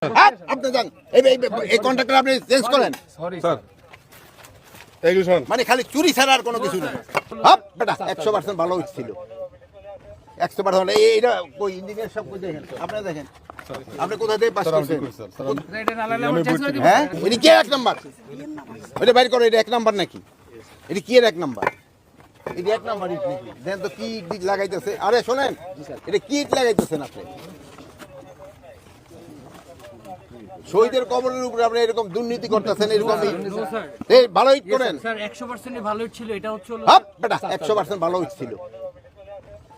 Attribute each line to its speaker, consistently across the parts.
Speaker 1: আপনি যান এই কন্ট্রাক্টর আপনি চেঞ্জ করেন মানে খালি চুরি ছাড়া আর কোনো কিছু না। বেটা 100% ভালো হচ্ছিল 100%। এইটা কই ইঞ্জিনিয়ার সব কই দেখেন, আপনি দেখেন আপনি কোথা থেকে পাস করছেন? হ্যাঁ এটা কি এক নাম্বার? ওইটা বাইর করো, এটা এক নাম্বার নাকি? এটা কি এর এক নাম্বার? এটা এক নাম্বার ইট নাকি? দেন তো কি ইট লাগাইতেছে। আরে শোনেন, এটা কি ইট লাগাইতেছেন আপনি? শহীদের কবরের উপরে আপনি এরকম দুর্নীতি করতেছেন, এরকম এই ভালো ইট করেন
Speaker 2: স্যার 100% ভালো ছিল, এটা হচ্ছে
Speaker 1: বেটা 100% ভালো হচ্ছিল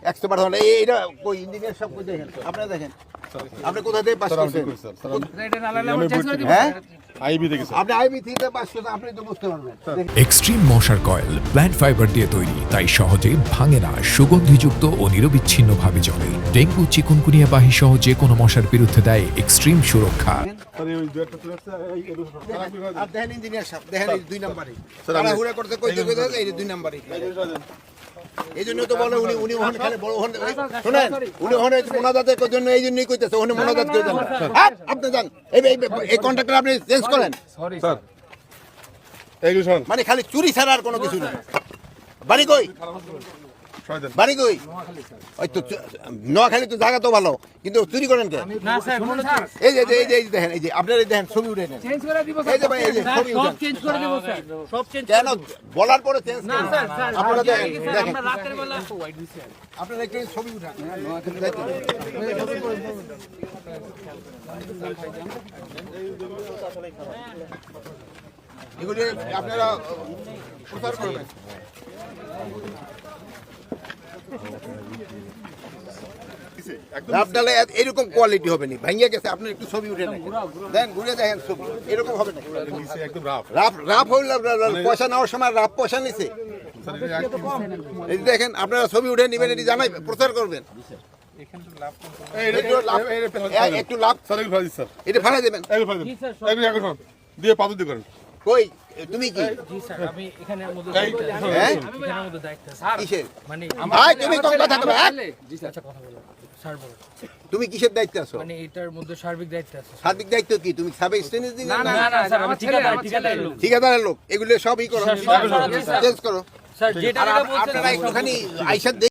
Speaker 1: 100%। এইটা কই ইঞ্জিনিয়ার সব কই দেখেন, আপনি দেখেন আপনি কোথা থেকে পাস করছেন? হ্যাঁ
Speaker 3: আইবি দেখেছি।
Speaker 1: আপনি আইবি থেকে পাস করছেন, আপনি তো বুঝতে পারবেন।
Speaker 4: এক্সট্রিম মশার কয়েল প্ল্যান্ট ফাইবার দিয়ে তৈরি, তাই সহজে ভাঙে না, সুগন্ধিযুক্ত ও নিরবিচ্ছিন্নভাবে জ্বলে। ডেঙ্গু, চিকুনগুনিয়া বাহি সহ যে কোনো মশার বিরুদ্ধে দেয় এক্সট্রিম সুরক্ষা।
Speaker 1: আর দেখেন ইঞ্জিনিয়ার সাহেব, দেখেন এই 2 নাম্বারই তাড়াহুড়া করতে কইতে কইতে এই 2 নাম্বারই। এই জন্য তো বলে উনি ওখানে খালি বড় ওখানে শুনেন, উনি ওখানে মোনাজাতের জন্য এই জন্যই কইতেছে ওখানে মোনাজাত করে দেন। আপনি যান এই কন্ট্রাক্টর আপনি চেঞ্জ করেন মানে খালি চুরি ছাড়া আর কোনো কিছু না। বাড়ি কই? বাড়ি কই? ওই তো নোয়াখালী তো জায়গা তো ভালো, কিন্তু চুরি করেন কে?
Speaker 2: না স্যার
Speaker 1: এই যে দেখেন, এই যে আপনার দেখেন ছবি উঠে নেন,
Speaker 2: চেঞ্জ করে দিব
Speaker 1: এই যে ভাই এই যে ছবি
Speaker 2: সব
Speaker 1: উঠেন,
Speaker 2: চেঞ্জ করে দিব স্যার, সব চেঞ্জ
Speaker 1: কেন বলার পরে চেঞ্জ
Speaker 2: না
Speaker 1: করেন?
Speaker 2: স্যার স্যার
Speaker 1: আপনারা দেখেন
Speaker 2: আমরা রাতের বেলা হোয়াইট দিছি
Speaker 1: আপনারা একটু ছবি উঠান। এগুলি আপনারা প্রচার করবেন। রাফডালে এরকম কোয়ালিটি হবে না, ভাঙিয়ে গেছে। আপনার একটু ছবি উঠে দেন, ঘুরে দেখেন ছবি, এরকম হবে না। রাফ হইলে পয়সা নেওয়ার সময় রাফ পয়সা নিছে। এই দেখেন আপনারা ছবি উঠে নেবেন, এটি জানাই প্রচার করবেন। একটু লাভ এটা ফালাই দেবেন।
Speaker 3: দিয়ে পাথর দিয়ে করেন।
Speaker 1: কই তুমি কি?
Speaker 2: জি স্যার আমি এখানের মধ্যে
Speaker 1: হ্যাঁ
Speaker 2: এখানের মধ্যে দায়িত্ব স্যার
Speaker 1: কিসের?
Speaker 2: মানে
Speaker 1: ভাই তুমি কোন কথা বলো?
Speaker 2: জি স্যার কথা বলো স্যার বলো
Speaker 1: তুমি কিসের দায়িত্বে আছো?
Speaker 2: মানে এটার মধ্যে সার্বিক দায়িত্ব আছে
Speaker 1: সার্বিক দায়িত্ব কি? তুমি সাব এক্সটেন্স দিন
Speaker 2: না না না স্যার আমি ঠিকাদারের লোক
Speaker 1: ঠিকাদারের লোক, এগুলো সবই করো,
Speaker 2: স্যার, সব করা আছে, স্যার।
Speaker 1: চেঞ্জ করো।
Speaker 2: স্যার যেটা
Speaker 1: আর
Speaker 2: বলছেন
Speaker 1: আপনারা একটুখানি আইসা